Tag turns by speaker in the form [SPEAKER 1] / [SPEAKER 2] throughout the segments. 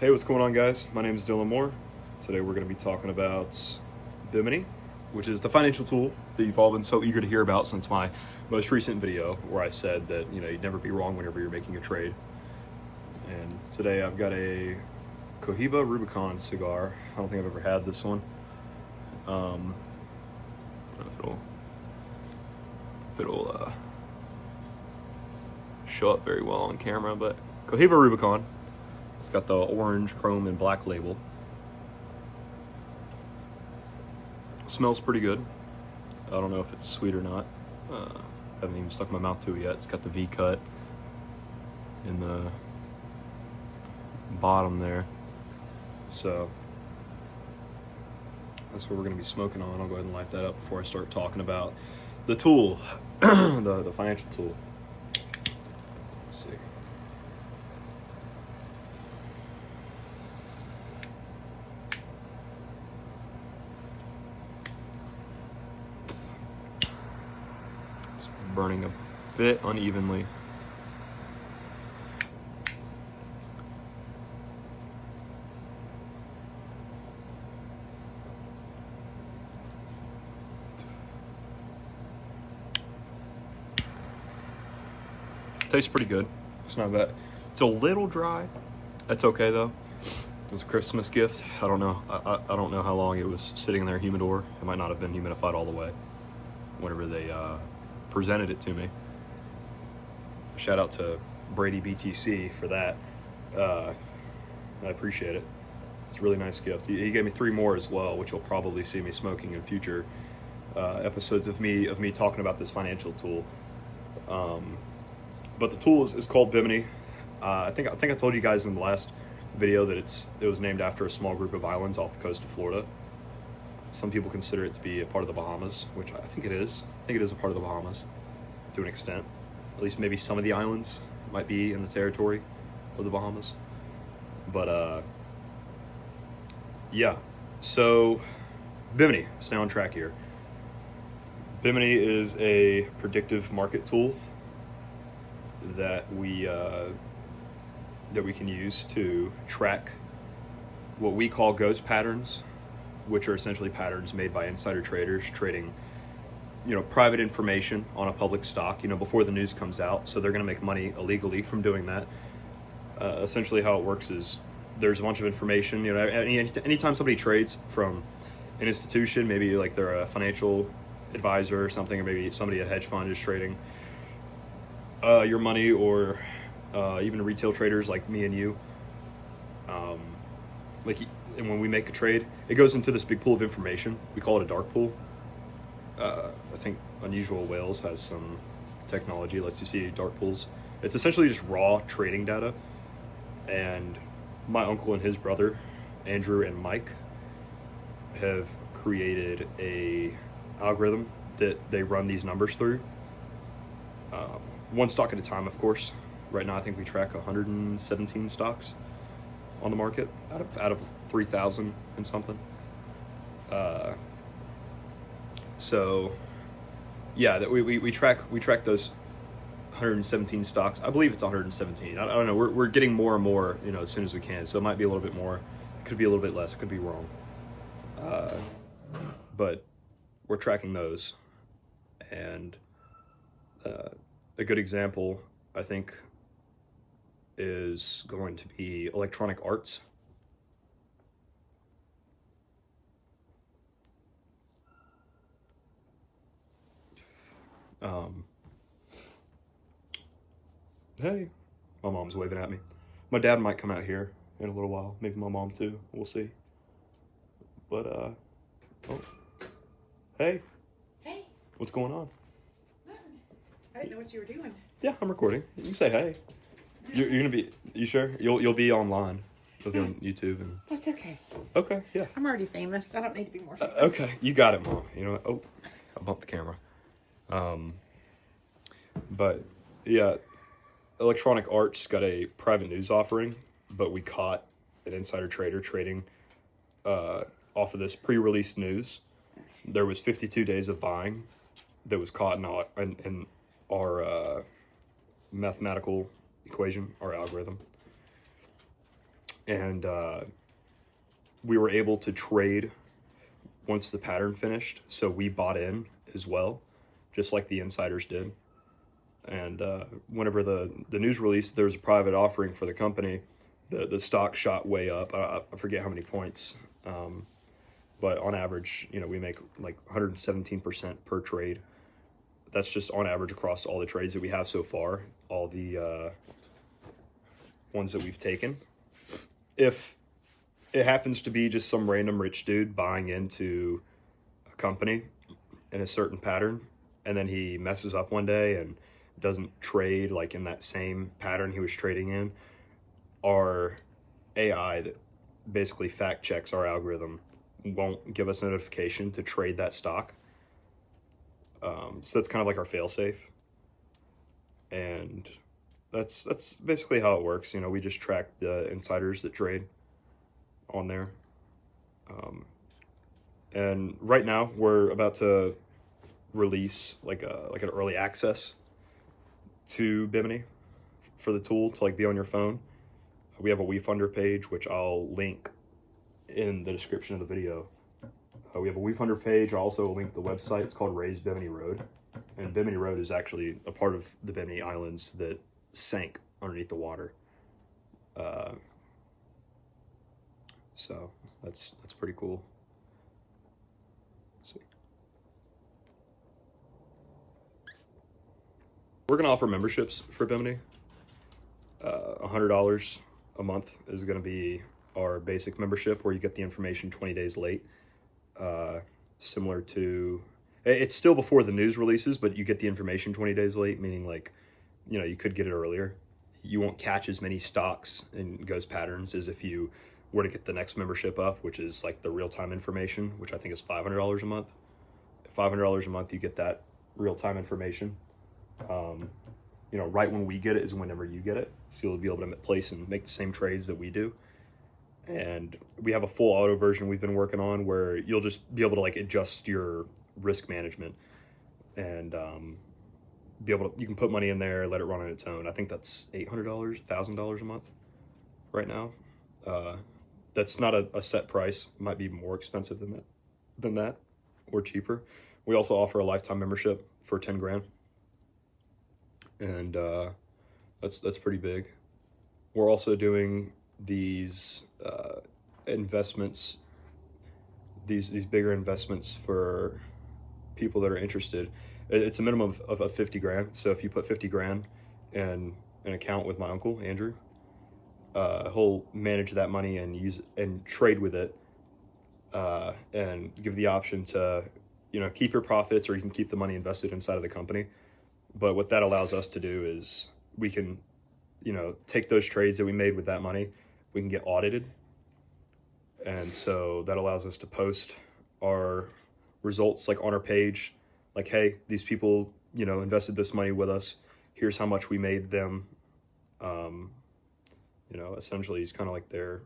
[SPEAKER 1] Hey, what's going on, guys? My name is Dylan Moore. Today we're going to be talking about Bimini, which is the financial tool that you've all been so eager to hear about since my most recent video where I said that you'd never be wrong whenever you're making a trade. And today I've got a Cohiba Rubicon cigar. I don't think I've ever had this one. I don't know if it'll show up very well on camera, but Cohiba Rubicon. It's got the orange, chrome, and black label. Smells pretty good. I don't know if it's sweet or not. Haven't even stuck my mouth to it yet. It's got the V cut in the bottom there. So that's what we're going to be smoking on. I'll go ahead and light that up before I start talking about the tool, the financial tool. Let's see. Burning a bit unevenly. Tastes pretty good. It's not bad. It's a little dry. That's okay though. It's a Christmas gift. I don't know. I don't know how long it was sitting in their humidor. It might not have been humidified all the way whenever they presented it to me. Shout out to Brady BTC for that. I appreciate it. It's a really nice gift. He gave me 3 more as well, which you'll probably see me smoking in future episodes of me talking about this financial tool. But the tool is called Bimini. I think I told you guys in the last video that it was named after a small group of islands off the coast of Florida. Some people consider it to be a part of the Bahamas, which I think it is. I think it is a part of the Bahamas to an extent. At least maybe some of the islands might be in the territory of the Bahamas. But yeah, so Bimini, stay on track here. Bimini is a predictive market tool that we can use to track what we call ghost patterns, which are essentially patterns made by insider traders trading, private information on a public stock, before the news comes out. So they're going to make money illegally from doing that. Essentially how it works is there's a bunch of information, anytime somebody trades from an institution, maybe like they're a financial advisor or something, or maybe somebody at hedge fund is trading your money, or even retail traders like me and you. And when we make a trade, it goes into this big pool of information. We call it a dark pool. I think Unusual Whales has some technology that lets you see dark pools. It's essentially just raw trading data. And my uncle and his brother, Andrew and Mike, have created a algorithm that they run these numbers through. One stock at a time, of course. Right now, I think we track 117 stocks on the market out of 3,000 and something. So yeah, that we track those 117 stocks. I believe it's 117. I don't know. We're getting more and more, as soon as we can. So it might be a little bit more. It could be a little bit less. It could be wrong. But we're tracking those, and a good example, I think, is going to be Electronic Arts. Hey, my mom's waving at me. My dad might come out here in a little while. Maybe my mom too. We'll see. But oh, hey.
[SPEAKER 2] Hey.
[SPEAKER 1] What's going on?
[SPEAKER 2] I didn't know what you were doing.
[SPEAKER 1] Yeah, I'm recording. You can say hey. You're gonna be. You sure? You'll be online. You'll be on YouTube and.
[SPEAKER 2] That's okay.
[SPEAKER 1] Okay. Yeah.
[SPEAKER 2] I'm already famous. I don't need to be more famous.
[SPEAKER 1] Okay, you got it, Mom. You know what? Oh, I bumped the camera. But yeah, Electronic Arts got a private news offering, but we caught an insider trader trading off of this pre-released news. There was 52 days of buying that was caught in our mathematical equation, our algorithm. and we were able to trade once the pattern finished. So we bought in as well, just like the insiders did. And whenever the news released there was a private offering for the company, the stock shot way up. I forget how many points, but on average, we make like 117% per trade. That's just on average across all the trades that we have so far, all the ones that we've taken. If it happens to be just some random rich dude buying into a company in a certain pattern, and then he messes up one day and doesn't trade like in that same pattern he was trading in, our AI that basically fact checks our algorithm won't give us notification to trade that stock. So that's kind of like our fail-safe. And that's basically how it works. We just track the insiders that trade on there. And right now we're about to release like an early access to Bimini for the tool to like be on your phone. We have a WeFunder page, which I'll link in the description of the video. We have a WeFunder page. I'll also link the website. It's called Raise Bimini Road. And Bimini Road is actually a part of the Bimini Islands that sank underneath the water. So that's pretty cool. Let's see. We're going to offer memberships for Bimini. $100 a month is going to be our basic membership, where you get the information 20 days late. Similar to, it's still before the news releases, but you get the information 20 days late, meaning like, you could get it earlier. You won't catch as many stocks and ghost patterns as if you were to get the next membership up, which is like the real-time information, which I think is $500 a month. $500 a month, you get that real-time information. Right when we get it is whenever you get it. So you'll be able to place and make the same trades that we do. And we have a full auto version we've been working on where you'll just be able to like adjust your risk management and you can put money in there, let it run on its own. I think that's $800, $1,000 a month right now. That's not a set price. It might be more expensive than that or cheaper. We also offer a lifetime membership for 10 grand. And that's pretty big. We're also doing these investments, these bigger investments for people that are interested. It's a minimum of 50 grand. So if you put 50 grand in an account with my uncle Andrew, he'll manage that money and use and trade with it, and give the option to keep your profits, or you can keep the money invested inside of the company. But what that allows us to do is we can take those trades that we made with that money, we can get audited. And so that allows us to post our results like on our page, like, hey, these people, invested this money with us. Here's how much we made them. Essentially he's kind of like their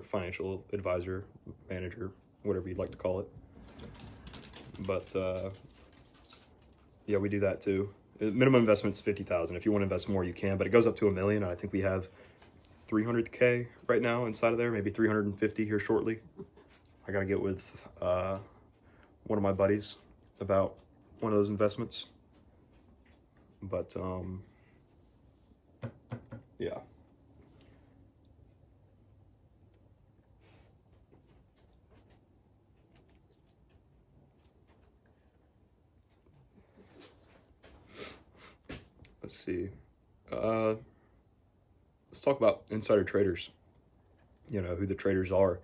[SPEAKER 1] financial advisor, manager, whatever you'd like to call it. But, yeah, we do that too. Minimum investment's $50,000. If you want to invest more, you can, but it goes up to $1 million. I think we have 300K right now inside of there, maybe 350 here shortly. I got to get with one of my buddies about one of those investments. But yeah. Let's see. Let's talk about insider traders. Who the traders are.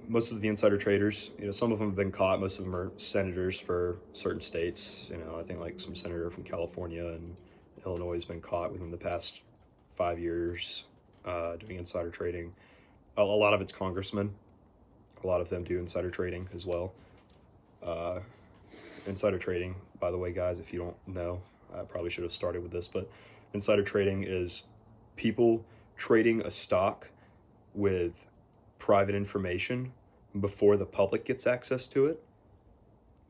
[SPEAKER 1] Most of the insider traders, some of them have been caught. Most of them are senators for certain states. I think like some senator from California and Illinois has been caught within the past 5 years doing insider trading. A lot of it's congressmen. A lot of them do insider trading as well. Insider trading, by the way, guys, if you don't know, I probably should have started with this, but insider trading is people trading a stock with private information before the public gets access to it,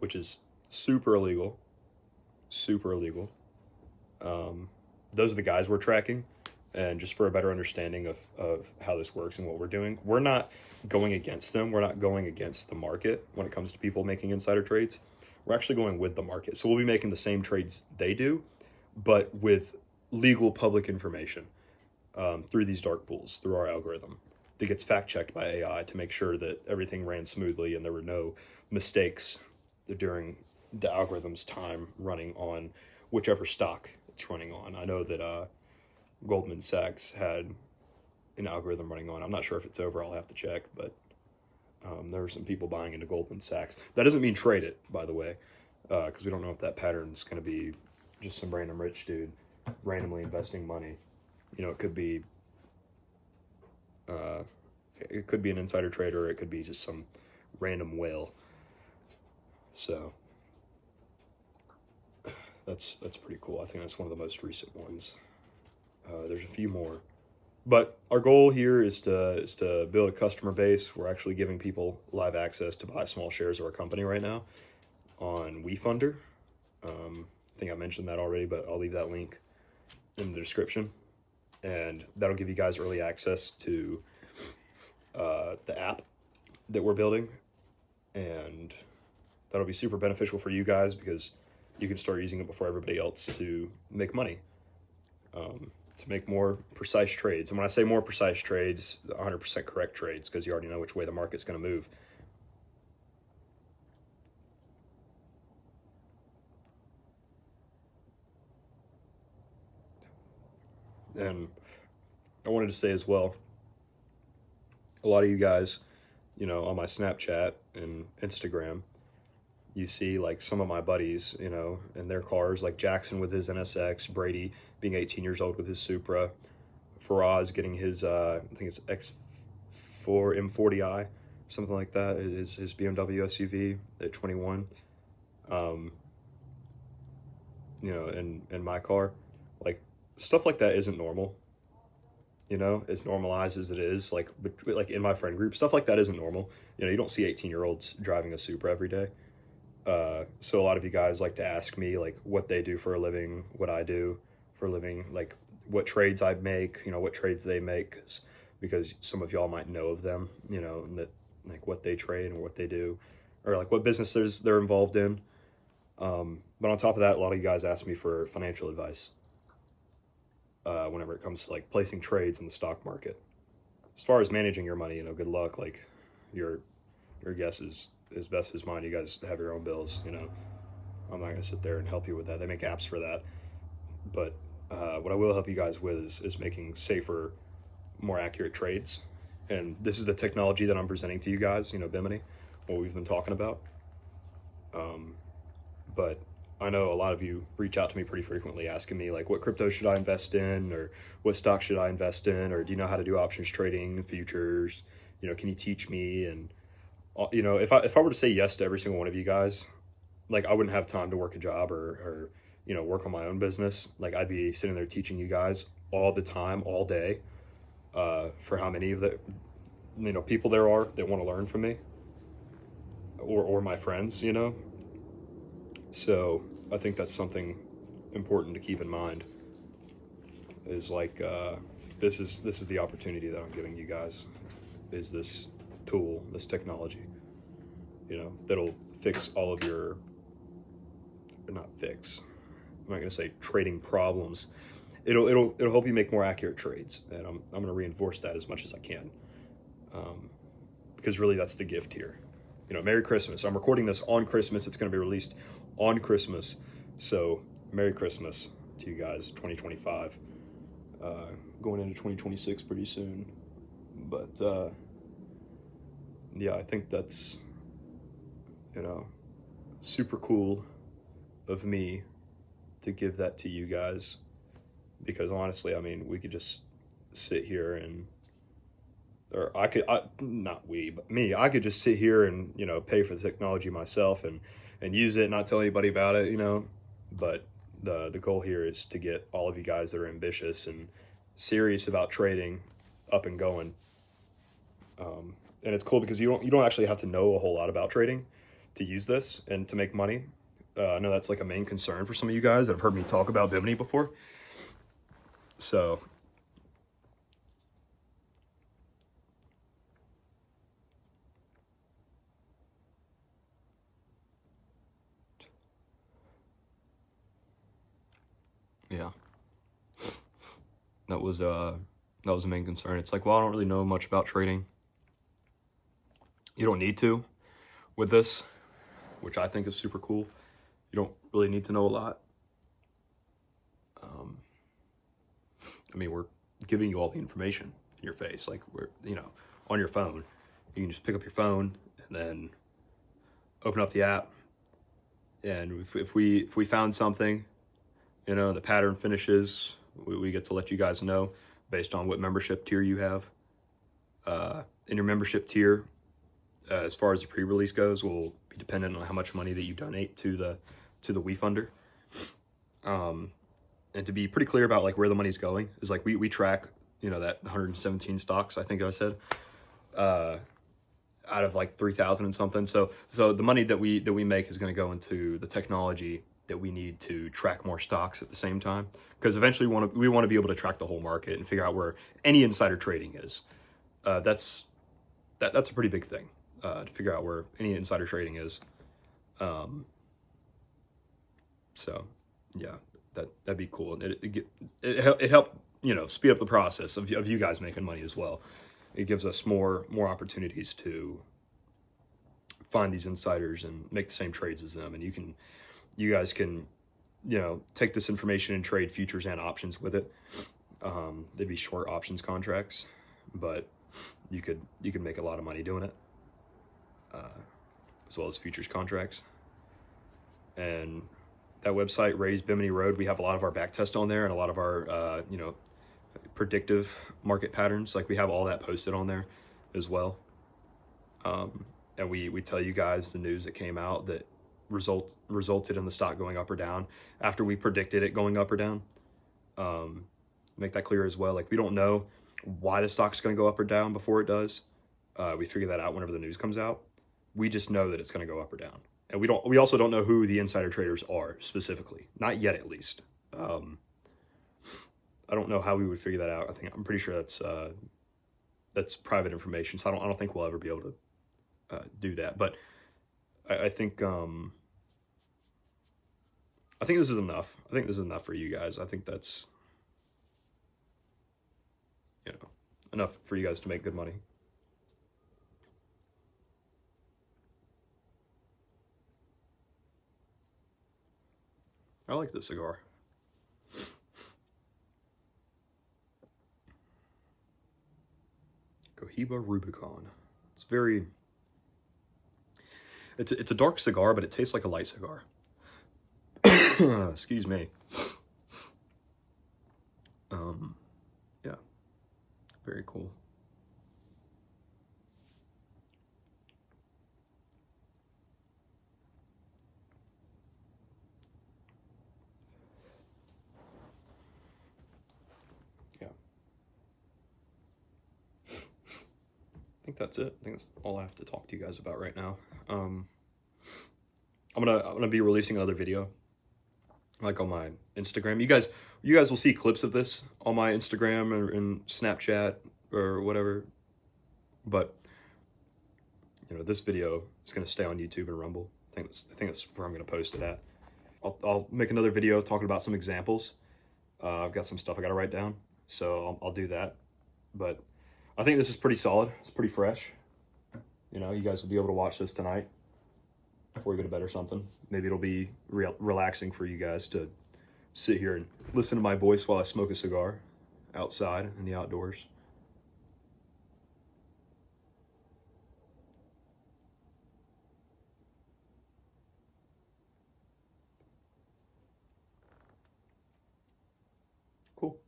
[SPEAKER 1] which is super illegal. Those are the guys we're tracking. and just for a better understanding of how this works and what we're doing. We're not going against them. We're not going against the market when it comes to people making insider trades. We're actually going with the market. So we'll be making the same trades they do, but with legal public information through these dark pools, through our algorithm that gets fact checked by AI to make sure that everything ran smoothly and there were no mistakes during the algorithm's time running on whichever stock it's running on. I know that Goldman Sachs had an algorithm running on. I'm not sure if it's over. I'll have to check, but there were some people buying into Goldman Sachs. That doesn't mean trade it, by the way, because we don't know if that pattern's going to be just some random rich dude randomly investing money. You know, it could be an insider trader, or it could be just some random whale. So that's pretty cool. I think that's one of the most recent ones. There's a few more, but our goal here is to build a customer base. We're actually giving people live access to buy small shares of our company right now on WeFunder. I think I mentioned that already, but I'll leave that link in the description, and that'll give you guys early access to the app that we're building, and that'll be super beneficial for you guys because you can start using it before everybody else to make money, to make more precise trades. And when I say more precise trades, 100% correct trades, because you already know which way the market's going to move. And I wanted to say as well, a lot of you guys, you know, on my Snapchat and Instagram, you see like some of my buddies, you know, in their cars, like Jackson with his NSX, Brady being 18 years old with his Supra, Faraz getting his, I think it's X4 M40i, something like that, his BMW SUV at 21. You know, in my car, like stuff like that isn't normal. You know, as normalized as it is, like in my friend group, stuff like that isn't normal. You know, you don't see 18-year-olds driving a Supra every day. So a lot of you guys like to ask me like what they do for a living, what I do for a living, like what trades I make, you know, what trades they make, because some of y'all might know of them, you know, and that like what they trade and what they do, or like what businesses they're involved in. But on top of that, a lot of you guys ask me for financial advice whenever it comes to like placing trades in the stock market. As far as managing your money, you know, good luck. Like your guess is as best as mine. You guys have your own bills, you know. I'm not going to sit there and help you with that. They make apps for that. But what I will help you guys with is making safer, more accurate trades. And this is the technology that I'm presenting to you guys, you know, Bimini, what we've been talking about. But I know a lot of you reach out to me pretty frequently asking me like, what crypto should I invest in, or what stock should I invest in, or do you know how to do options trading and futures? You know, can you teach me? And you know, if I were to say yes to every single one of you guys, like I wouldn't have time to work a job or you know, work on my own business. Like I'd be sitting there teaching you guys all the time, all day, for how many of the, you know, people there are that want to learn from me, or my friends, you know. So I think that's something important to keep in mind, is like this is the opportunity that I'm giving you guys, is this tool, this technology, you know, that'll fix all of your, not fix, I'm not going to say trading problems. It'll help you make more accurate trades, and I'm going to reinforce that as much as I can, because really that's the gift here. You know, Merry Christmas. I'm recording this on Christmas. It's going to be released on Christmas. So Merry Christmas to you guys, 2025. Going into 2026 pretty soon. But yeah, I think that's, you know, super cool of me to give that to you guys. Because honestly, I mean, we could just sit here and, or I could, not we, but me, I could just sit here and, you know, pay for the technology myself and use it, not tell anybody about it, you know. But the goal here is to get all of you guys that are ambitious and serious about trading up and going. And it's cool because you don't actually have to know a whole lot about trading to use this and to make money. I know that's like a main concern for some of you guys that have heard me talk about Bimini before. So Yeah. That was the main concern. It's like, well, I don't really know much about trading. You don't need to with this, which I think is super cool. You don't really need to know a lot. I mean, we're giving you all the information in your face. Like, we're, on your phone. You can just pick up your phone and then open up the app. And if we found something, the pattern finishes, we get to let you guys know based on what membership tier you have. In your membership tier, as far as the pre-release goes, will be dependent on how much money that you donate to the WeFunder. And to be pretty clear about like where the money's going is like we track, that 117 stocks, I think I said, out of like 3,000 and something. So the money that we make is going to go into the technology that we need to track more stocks at the same time, because eventually we want to be able to track the whole market and figure out where any insider trading is. That's a pretty big thing, to figure out where any insider trading is. So yeah, that'd be cool. It helped, speed up the process of you guys making money as well. It gives us more opportunities to find these insiders and make the same trades as them. And you guys can, take this information and trade futures and options with it. They'd be short options contracts, but you could make a lot of money doing it, as well as futures contracts. And that website, Raise Bimini Road, we have a lot of our back test on there and a lot of our, predictive market patterns. Like, we have all that posted on there as well. And we tell you guys the news that came out that resulted in the stock going up or down after we predicted it going up or down. Make that clear as well. Like, we don't know why the stock's going to go up or down before it does. We figure that out whenever the news comes out. We just know that it's going to go up or down. And we also don't know who the insider traders are specifically. Not yet, at least. I don't know how we would figure that out. I'm pretty sure that's private information. So I don't think we'll ever be able to do that. But I think this is enough. I think this is enough for you guys. I think that's enough for you guys to make good money. I like this cigar. Cohiba Rubicon. It's a dark cigar, but it tastes like a light cigar. Excuse me. Yeah, very cool. Yeah. I think that's it. I think that's all I have to talk to you guys about right now. I'm gonna be releasing another video, like on my Instagram. You guys will see clips of this on my Instagram or in Snapchat or whatever. But this video is gonna stay on YouTube and Rumble. I think that's where I'm gonna post it at. I'll make another video talking about some examples. I've got some stuff I gotta write down, so I'll do that. But I think this is pretty solid. It's pretty fresh. You guys will be able to watch this tonight before we go to bed or something. Maybe it'll be relaxing for you guys to sit here and listen to my voice while I smoke a cigar outside in the outdoors. Cool.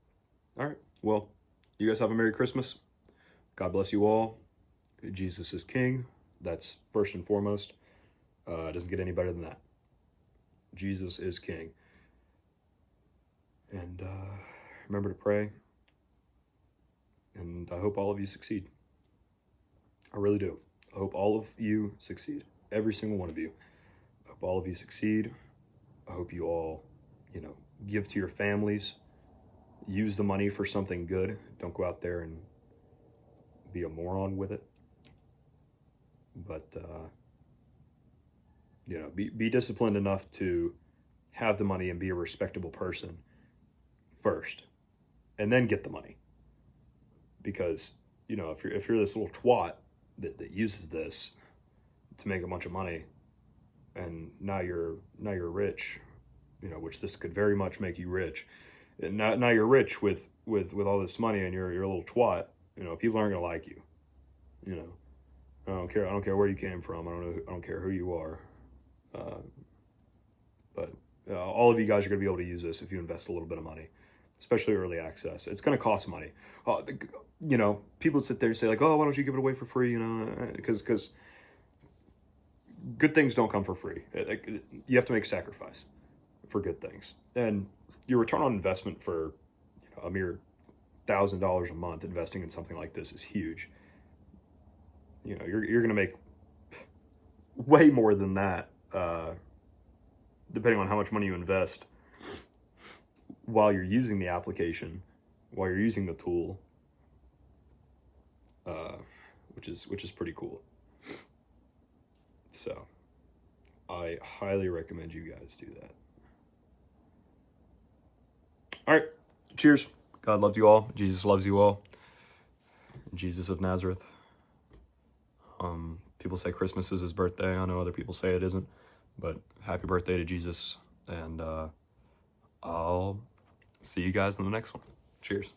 [SPEAKER 1] All right. Well, you guys have a Merry Christmas. God bless you all. Jesus is King. That's first and foremost. It doesn't get any better than that. Jesus is King. And remember to pray. And I hope all of you succeed. I really do. I hope all of you succeed. Every single one of you. I hope all of you succeed. I hope you all, give to your families. Use the money for something good. Don't go out there and be a moron with it. But, be disciplined enough to have the money and be a respectable person first, and then get the money. Because, you know, if you're this little twat that uses this to make a bunch of money, and now you're rich, you know, which this could very much make you rich. And now you're rich with all this money, and you're a little twat. You know, people aren't gonna like you. You know, I don't care where you came from. I don't care who you are. But all of you guys are gonna be able to use this if you invest a little bit of money, especially early access. It's gonna cost money. You know, people sit there and say like, oh, why don't you give it away for free? You know, because good things don't come for free. You have to make sacrifice for good things, and your return on investment for, you know, a mere $1,000 a month investing in something like this is huge. You know, you're going to make way more than that, depending on how much money you invest while you're using the application, while you're using the tool, which is pretty cool. So I highly recommend you guys do that. All right, cheers. God loves you all. Jesus loves you all. Jesus of Nazareth. People say Christmas is his birthday. I know other people say it isn't, but happy birthday to Jesus. And I'll see you guys in the next one. Cheers.